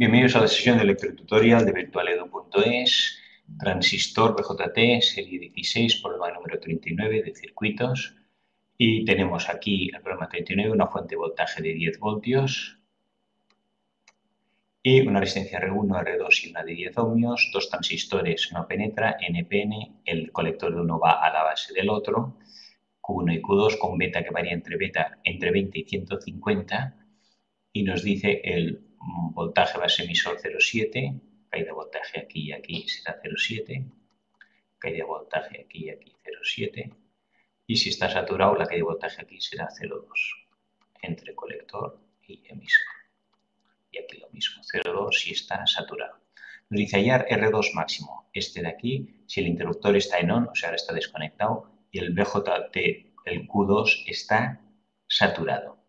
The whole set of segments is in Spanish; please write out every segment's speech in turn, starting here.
Bienvenidos a la sesión de lectotutorial de virtualedu.es, transistor BJT, serie 16, problema número 39 de circuitos. Y tenemos aquí el problema 39, una fuente de voltaje de 10 voltios y una resistencia R1, R2 y una de 10 ohmios, dos transistores no penetra, NPN, el colector de uno va a la base del otro, Q1 y Q2 con beta que varía entre 20 y 150 y nos dice el voltaje base emisor 0,7, caída de voltaje aquí y aquí será 0,7, caída de voltaje aquí y aquí 0,7 y si está saturado la caída de voltaje aquí será 0,2 entre colector y emisor. Y aquí lo mismo, 0,2 si está saturado. Nos dice hallar R2 máximo, este de aquí, si el interruptor está en on, o sea, ahora está desconectado, y el BJT, el Q2, está saturado.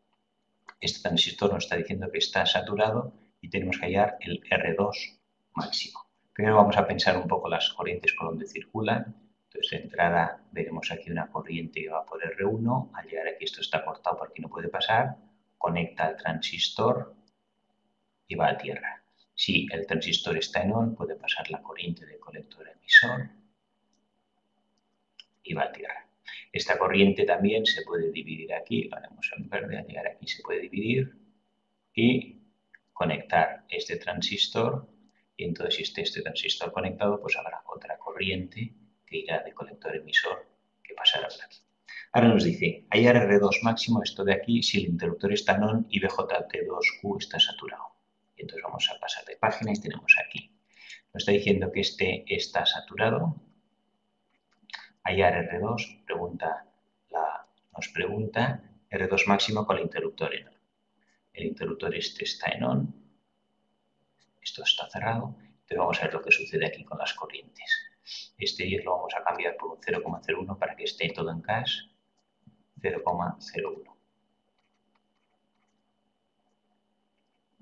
Este transistor nos está diciendo que está saturado y tenemos que hallar el R2 máximo. Primero vamos a pensar un poco las corrientes por donde circulan. Entonces, de entrada veremos aquí una corriente que va por R1. Al llegar aquí esto está cortado, por aquí no puede pasar. Conecta al transistor y va a tierra. Si el transistor está en on, puede pasar la corriente del colector emisor y va a tierra. Esta corriente también se puede dividir aquí, lo haremos en verde, al llegar aquí se puede dividir y conectar este transistor y entonces si esté este transistor conectado pues habrá otra corriente que irá de colector emisor que pasará por aquí. Ahora nos dice, hallar R2 máximo, esto de aquí, si el interruptor está en on y BJT2Q está saturado. Y entonces vamos a pasar de página y tenemos aquí. Nos está diciendo que este está saturado. Hallar R2, nos pregunta R2 máximo con el interruptor en on. El interruptor este está en on. Esto está cerrado. Entonces vamos a ver lo que sucede aquí con las corrientes. Este 10 lo vamos a cambiar por un 0,01 para que esté todo en cash. 0,01.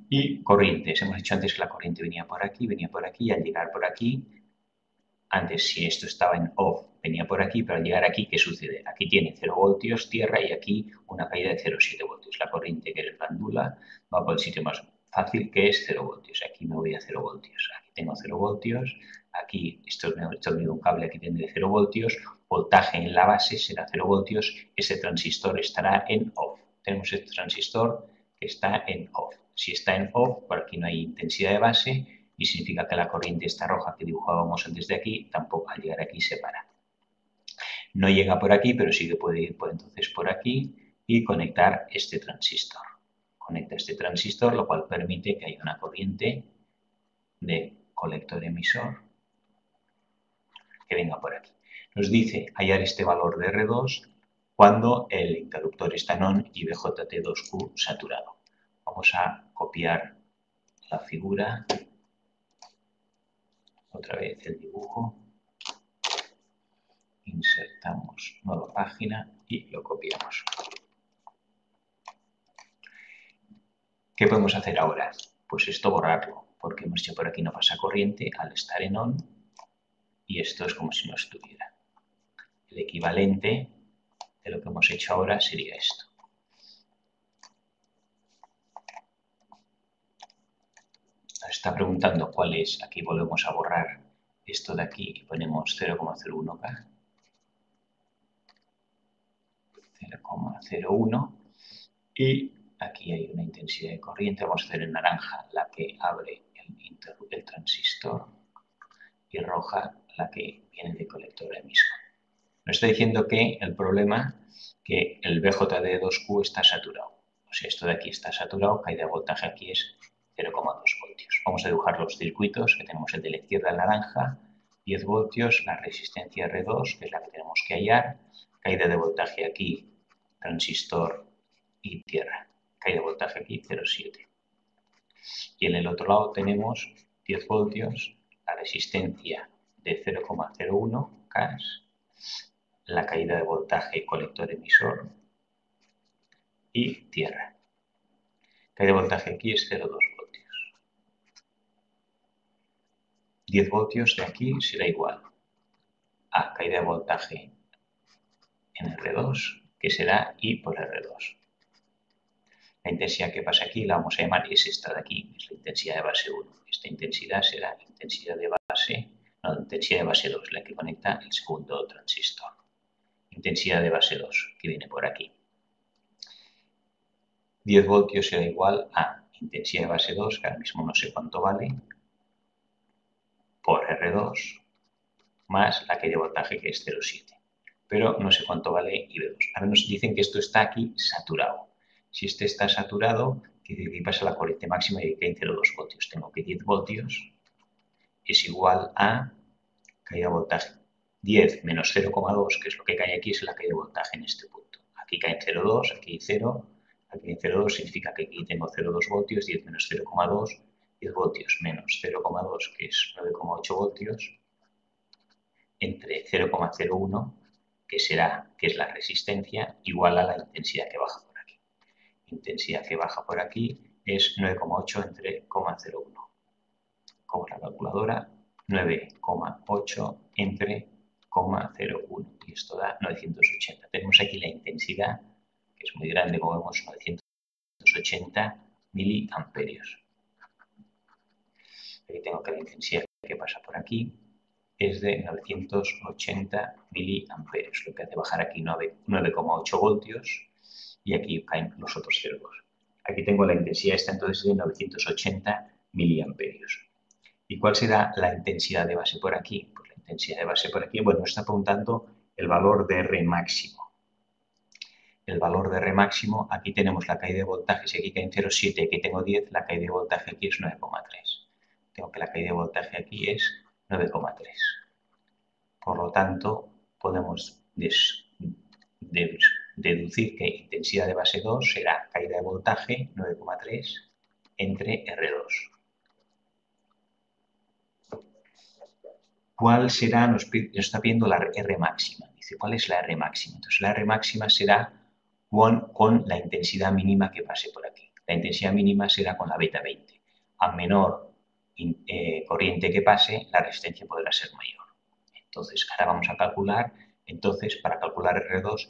Y corrientes. Hemos dicho antes que la corriente venía por aquí y al llegar por aquí, antes si esto estaba en off, venía por aquí, pero al llegar aquí, ¿qué sucede? Aquí tiene 0 voltios, tierra y aquí una caída de 0,7 voltios. La corriente que es glándula va por el sitio más fácil que es 0 voltios. Aquí me voy a 0 voltios. Aquí tengo 0 voltios. Aquí, esto me he unido un cable, aquí tendré 0 voltios. Voltaje en la base será 0 voltios. Ese transistor estará en off. Tenemos este transistor que está en off. Si está en off, por aquí no hay intensidad de base y significa que la corriente esta roja que dibujábamos antes de aquí, tampoco al llegar aquí se para. No llega por aquí, pero sí que puede ir entonces por aquí y conectar este transistor. Conecta este transistor, lo cual permite que haya una corriente de colector emisor que venga por aquí. Nos dice hallar este valor de R2 cuando el interruptor está en on y BJT2Q saturado. Vamos a copiar la figura, otra vez el dibujo, insertamos nueva página y lo copiamos. ¿Qué podemos hacer ahora? Pues esto borrarlo, porque hemos dicho por aquí no pasa corriente al estar en on y esto es como si no estuviera. El equivalente de lo que hemos hecho ahora sería esto. Nos está preguntando cuál es, aquí volvemos a borrar esto de aquí y ponemos 0,01K. 0,01 y aquí hay una intensidad de corriente, vamos a hacer en naranja la que abre el transistor y roja la que viene de colector emisor. Nos está diciendo que el problema que el BJT2Q está saturado. O sea, esto de aquí está saturado, caída de voltaje aquí es 0,2 voltios. Vamos a dibujar los circuitos que tenemos el de la izquierda, el naranja, 10 voltios, la resistencia R2, que es la que tenemos que hallar, caída de voltaje aquí, transistor y tierra. Caída de voltaje aquí, 0,7. Y en el otro lado tenemos 10 voltios, la resistencia de 0,01 CAS, la caída de voltaje colector emisor y tierra. Caída de voltaje aquí es 0,2 voltios. 10 voltios de aquí será igual a caída de voltaje en R2, que será I por R2. La intensidad que pasa aquí la vamos a llamar, es esta de aquí, es la intensidad de base 1. Esta intensidad será intensidad de base 2, la que conecta el segundo transistor. Intensidad de base 2, que viene por aquí. 10 voltios será igual a intensidad de base 2, que ahora mismo no sé cuánto vale, por R2, más la caída de voltaje, que es 0,7. Pero no sé cuánto vale IV2. Ahora nos dicen que esto está aquí saturado. Si este está saturado, que aquí pasa la corriente máxima y cae en 0,2 voltios. Tengo que 10 voltios es igual a caída de voltaje. 10 menos 0,2, que es lo que cae aquí, es la caída de voltaje en este punto. Aquí cae en 0,2, aquí 0, aquí en 0,2 significa que aquí tengo 0,2 voltios, 10 menos 0,2, 10 voltios menos 0,2, que es 9,8 voltios, entre 0,01, que es la resistencia, igual a la intensidad que baja por aquí. Intensidad que baja por aquí es 9,8 entre 0,01. Como la calculadora, 9,8 entre 0,01. Y esto da 980. Tenemos aquí la intensidad, que es muy grande, como vemos, 980 miliamperios. Aquí tengo que la intensidad que pasa por aquí es de 980 miliamperios, lo que hace bajar aquí 9,8 voltios y aquí caen los otros 0,2. Aquí tengo la intensidad esta entonces de 980 miliamperios. ¿Y cuál será la intensidad de base por aquí? Pues la intensidad de base por aquí, bueno, está preguntando el valor de R máximo. El valor de R máximo, aquí tenemos la caída de voltaje, si aquí cae en 0,7 y aquí tengo 10, la caída de voltaje aquí es 9,3. Tengo que la caída de voltaje aquí es 9,3. Por lo tanto, podemos deducir que intensidad de base 2 será caída de voltaje 9,3 entre R2. ¿Cuál será? Nos está pidiendo la R máxima. Dice, ¿cuál es la R máxima? Entonces, la R máxima será con la intensidad mínima que pase por aquí. La intensidad mínima será con la beta 20. A menor corriente que pase, la resistencia podrá ser mayor. Entonces, ahora vamos a calcular. Entonces, para calcular R2,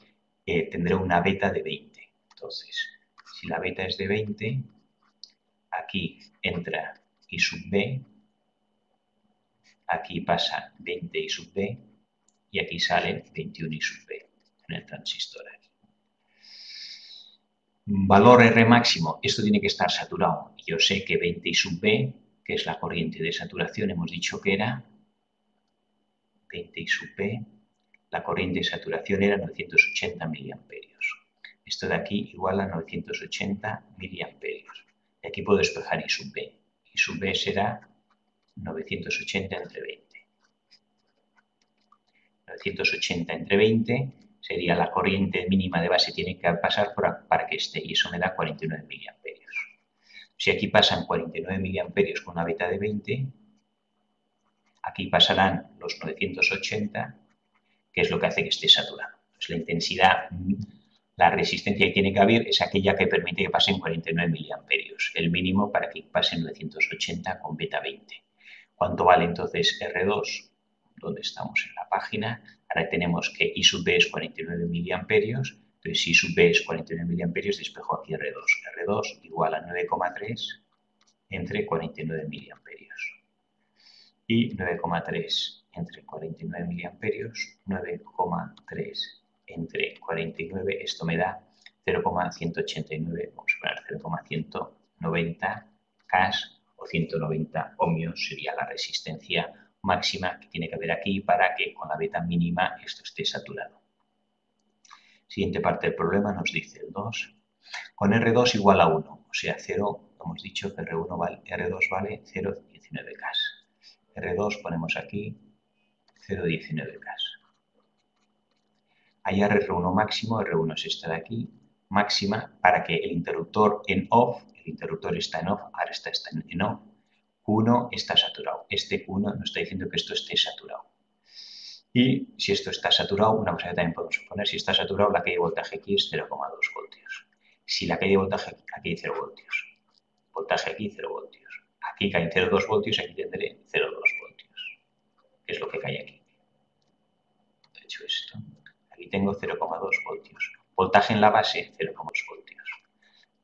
tendré una beta de 20. Entonces, si la beta es de 20, aquí entra I sub B, aquí pasa 20 I sub B y aquí sale 21 I sub B en el transistor aquí. Valor R máximo, esto tiene que estar saturado. Yo sé que 20 I sub B, que es la corriente de saturación, hemos dicho que era 20 I sub B, la corriente de saturación era 980 miliamperios. Esto de aquí igual a 980 miliamperios. Y aquí puedo despejar I sub B. I sub B será 980 entre 20. 980 entre 20 sería la corriente mínima de base, tiene que pasar para que esté, y eso me da 49 miliamperios. Si aquí pasan 49 miliamperios con una beta de 20, aquí pasarán los 980, que es lo que hace que esté saturado. Pues la intensidad, la resistencia que tiene que haber es aquella que permite que pasen 49 miliamperios, el mínimo para que pasen 980 con beta 20. ¿Cuánto vale entonces R2? Donde estamos en la página, ahora tenemos que I sub B es 49 miliamperios, entonces si I sub B es 49 miliamperios, despejo aquí R2. R2 igual a 9,3 entre 49 miliamperios. Y 9,3 entre 49 miliamperios, 9,3 entre 49, esto me da 0,189, vamos a poner 0,190 Ks o 190 ohmios sería la resistencia máxima que tiene que haber aquí para que con la beta mínima esto esté saturado. Siguiente parte del problema nos dice el 2. Con R2 igual a 1, o sea 0, hemos dicho que R2 vale 0,19 K. R2 ponemos aquí 0,19 K. Hay R1 máximo, R1 es esta de aquí, máxima para que el interruptor en off, el interruptor está en off, ahora está en off, Q1 está saturado. Este Q1 nos está diciendo que esto esté saturado. Y si esto está saturado, una cosa que también podemos suponer, si está saturado, la caída de voltaje aquí es 0,2 voltios. Si la caída de voltaje aquí hay 0 voltios. Voltaje aquí 0 voltios. Aquí caen 0,2 voltios, aquí tendré 0,2 voltios. Que es lo que cae aquí. De hecho esto. Aquí tengo 0,2 voltios. Voltaje en la base, 0,2 voltios.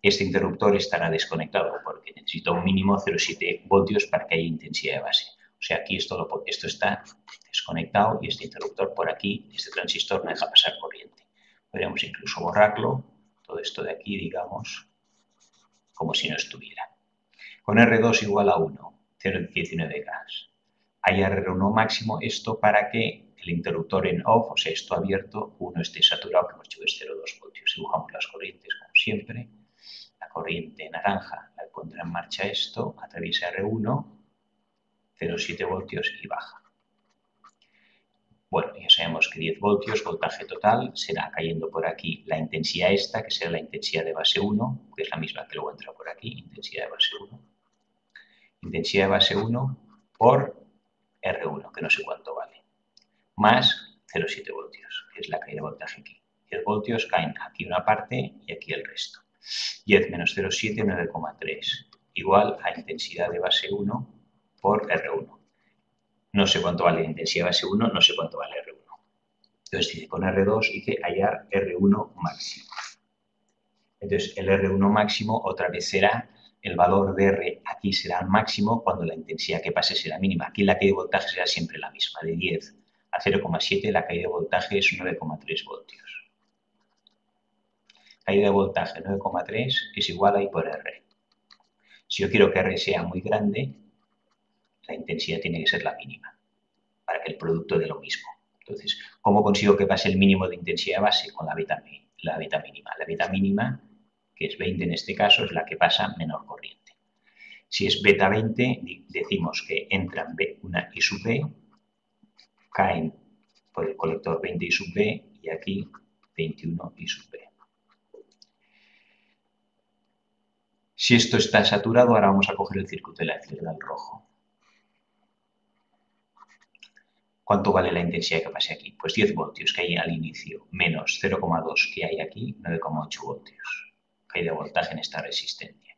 Este interruptor estará desconectado porque necesita un mínimo 0,7 voltios para que haya intensidad de base. O sea, aquí esto está desconectado y este interruptor por aquí, este transistor no deja pasar corriente. Podríamos incluso borrarlo, todo esto de aquí, digamos, como si no estuviera. Con R2 igual a 1, 0,19 gas. Hay R1 máximo, esto para que el interruptor en off, o sea, esto abierto, 1 esté saturado, que hemos dicho es 0,2 voltios. Dibujamos las corrientes como siempre. La corriente naranja la pondrá en marcha esto, atraviesa R1, 0,7 voltios y baja. Bueno, ya sabemos que 10 voltios, voltaje total, será cayendo por aquí la intensidad esta, que será la intensidad de base 1, que es la misma que luego entra por aquí, intensidad de base 1. Intensidad de base 1 por R1, que no sé cuánto vale, más 0,7 voltios, que es la caída de voltaje aquí. 10 voltios caen aquí una parte y aquí el resto. 10 menos 0,7, 9,3, igual a intensidad de base 1 por R1. No sé cuánto vale la intensidad de base 1, no sé cuánto vale R1. Entonces dice, con R2 dice hallar R1 máximo. Entonces el R1 máximo otra vez será el valor de R, aquí será el máximo cuando la intensidad que pase será mínima. Aquí la caída de voltaje será siempre la misma, de 10 a 0,7 la caída de voltaje es 9,3 voltios. Caída de voltaje 9,3 es igual a I por R. Si yo quiero que R sea muy grande, la intensidad tiene que ser la mínima, para que el producto dé lo mismo. Entonces, ¿cómo consigo que pase el mínimo de intensidad base? Con la beta mínima. La beta mínima, que es 20 en este caso, es la que pasa menor corriente. Si es beta 20, decimos que entran una I sub B, caen por el colector 20 I sub B y aquí 21 I sub B. Si esto está saturado, ahora vamos a coger el circuito eléctrico del rojo. ¿Cuánto vale la intensidad que pase aquí? Pues 10 voltios que hay al inicio, menos 0,2 que hay aquí, 9,8 voltios. Caída de voltaje en esta resistencia.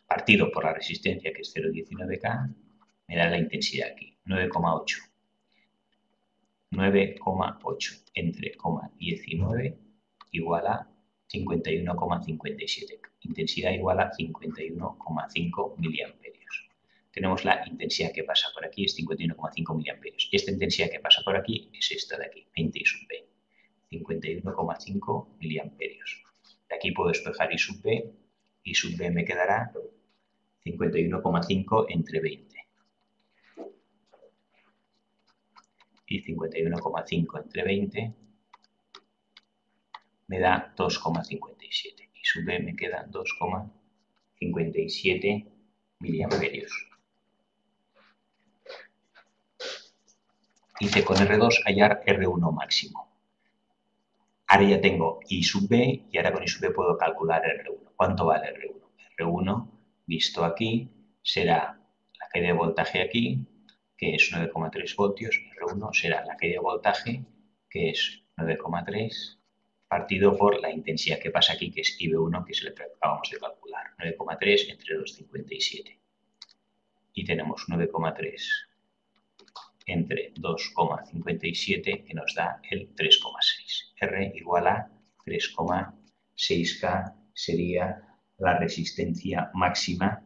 Partido por la resistencia, que es 0,19K, me da la intensidad aquí, 9,8. 9,8 entre 0,19 igual a 51,57. Intensidad igual a 51,5 miliamperios. Tenemos la intensidad que pasa por aquí, es 51,5 miliamperios. Esta intensidad que pasa por aquí es esta de aquí, 20 I sub B, 51,5 miliamperios. De aquí puedo despejar I sub B, I sub B me quedará 51,5 entre 20. Y 51,5 entre 20 me da 2,57. Y sub B me queda 2,57 miliamperios. Hice con R2 hallar R1 máximo. Ahora ya tengo I sub B y ahora con I sub B puedo calcular R1. ¿Cuánto vale R1? R1, visto aquí, será la caída de voltaje aquí, que es 9,3 voltios. R1 será la caída de voltaje, que es 9,3, partido por la intensidad que pasa aquí, que es IB1, que es el que acabamos de calcular. 9,3 entre 2,57. Y tenemos 9,3 entre 2,57, que nos da el 3,6. R igual a 3,6K sería la resistencia máxima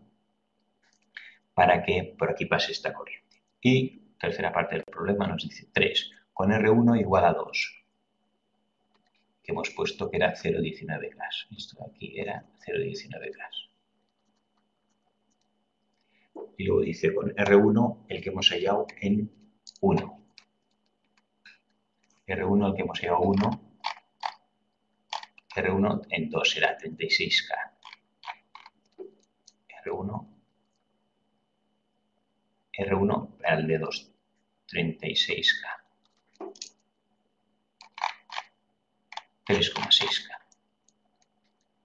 para que por aquí pase esta corriente. Y tercera parte del problema nos dice 3 con R1 igual a 2, que hemos puesto que era 0,19 gas. Esto de aquí era 0,19 gas. Y luego dice con R1 el que hemos hallado en 1. R1 el que hemos hallado 1. R1 en 2 será 36K. R1 al de 2, 36K. 3,6K.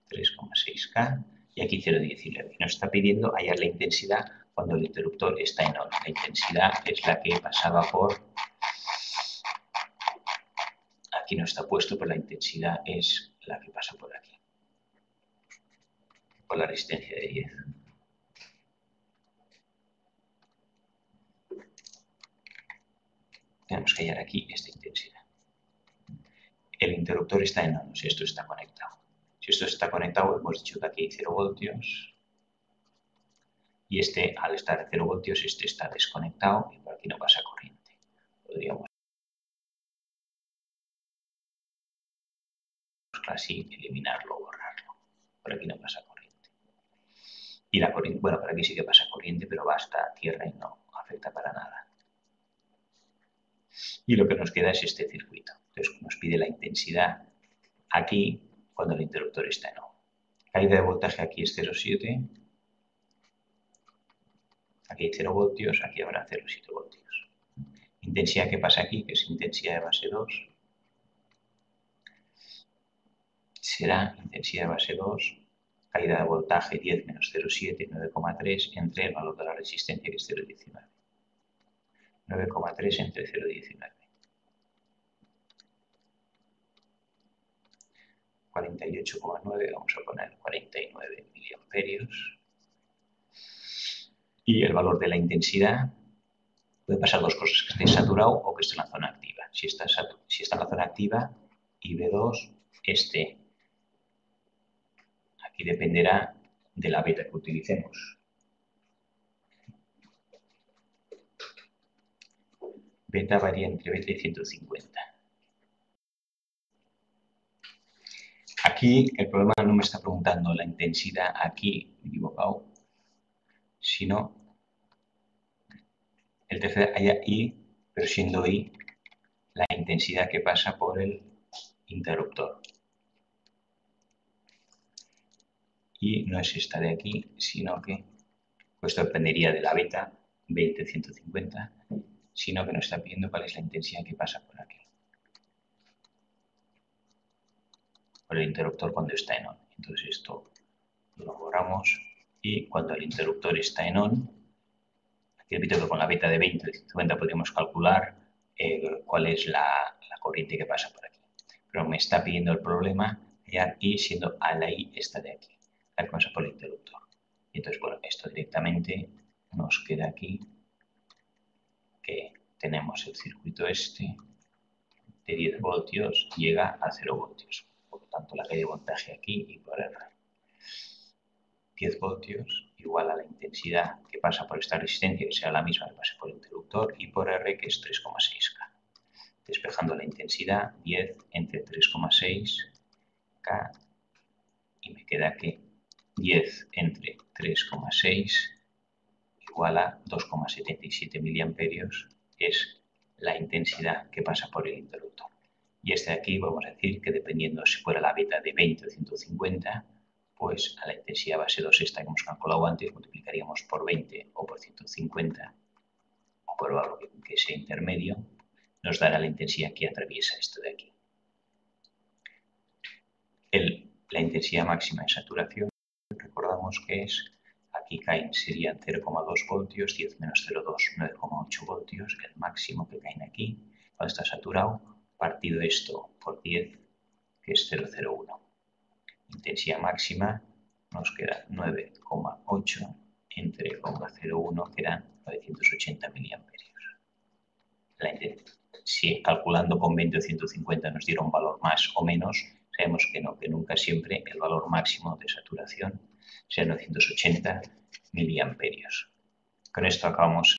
3,6K y aquí 0,19. Nos está pidiendo hallar la intensidad cuando el interruptor está en on. La intensidad es la que pasaba por... Aquí no está puesto, pero la intensidad es la que pasa por aquí. Por la resistencia de 10. Tenemos que hallar aquí esta intensidad. El interruptor está en on, si esto está conectado. Si esto está conectado, hemos dicho que aquí hay 0 voltios. Y este, al estar a 0 voltios, este está desconectado y por aquí no pasa corriente. Podríamos así eliminarlo o borrarlo. Por aquí no pasa corriente. Y la corriente, bueno, por aquí sí que pasa corriente, pero va hasta tierra y no afecta para nada. Y lo que nos queda es este circuito. Entonces nos pide la intensidad aquí cuando el interruptor está en on. Caída de voltaje aquí es 0,7. Aquí hay 0 voltios, aquí habrá 0,7 voltios. Intensidad que pasa aquí, que es intensidad de base 2, será intensidad de base 2, caída de voltaje 10 menos 0,7, 9,3, entre el valor de la resistencia, que es 0,19. 9,3 entre 0,19. 48,9, vamos a poner 49 miliamperios. Y el valor de la intensidad puede pasar dos cosas, que esté saturado o que esté en la zona activa. Si está en la zona activa, IB2, aquí dependerá de la beta que utilicemos. Beta varía entre beta y 150. Aquí el problema no me está preguntando la intensidad aquí, me he equivocado, sino el tercer haya I, pero siendo I la intensidad que pasa por el interruptor. Y no es esta de aquí, sino que esto dependería de la beta 20-150, sino que nos está pidiendo cuál es la intensidad que pasa por aquí, por el interruptor cuando está en on. Entonces esto lo borramos y cuando el interruptor está en on, aquí repito que con la beta de 20-150 podríamos calcular cuál es la corriente que pasa por aquí. Pero me está pidiendo el problema y siendo a la I esta de aquí, la que pasa por el interruptor. Y entonces, bueno, esto directamente nos queda aquí, que tenemos el circuito este de 10 voltios, llega a 0 voltios. Por lo tanto, la caída de voltaje aquí y por R. 10 voltios igual a la intensidad que pasa por esta resistencia, que será la misma que pase por el interruptor, y por R, que es 3,6K. Despejando la intensidad, 10 entre 3,6K, y me queda que 10 entre 3,6 igual a 2,77 miliamperios, es la intensidad que pasa por el interruptor. Y este de aquí vamos a decir que dependiendo si fuera la beta de 20 o 150, pues a la intensidad base 2 esta que hemos calculado antes multiplicaríamos por 20 o por 150 o por algo que sea intermedio, nos dará la intensidad que atraviesa esto de aquí. La intensidad máxima de saturación, recordamos que es, aquí caen, serían 0,2 voltios, 10 menos 0,2, 9,8 voltios, el máximo que caen aquí, cuando está saturado, partido esto por 10, que es 0,01. Intensidad máxima nos queda 9,8 entre 0,01, que dan 980 miliamperios. Si calculando con 20 o 150 nos diera un valor más o menos, sabemos que no, que nunca siempre el valor máximo de saturación sea 980 miliamperios. Con esto acabamos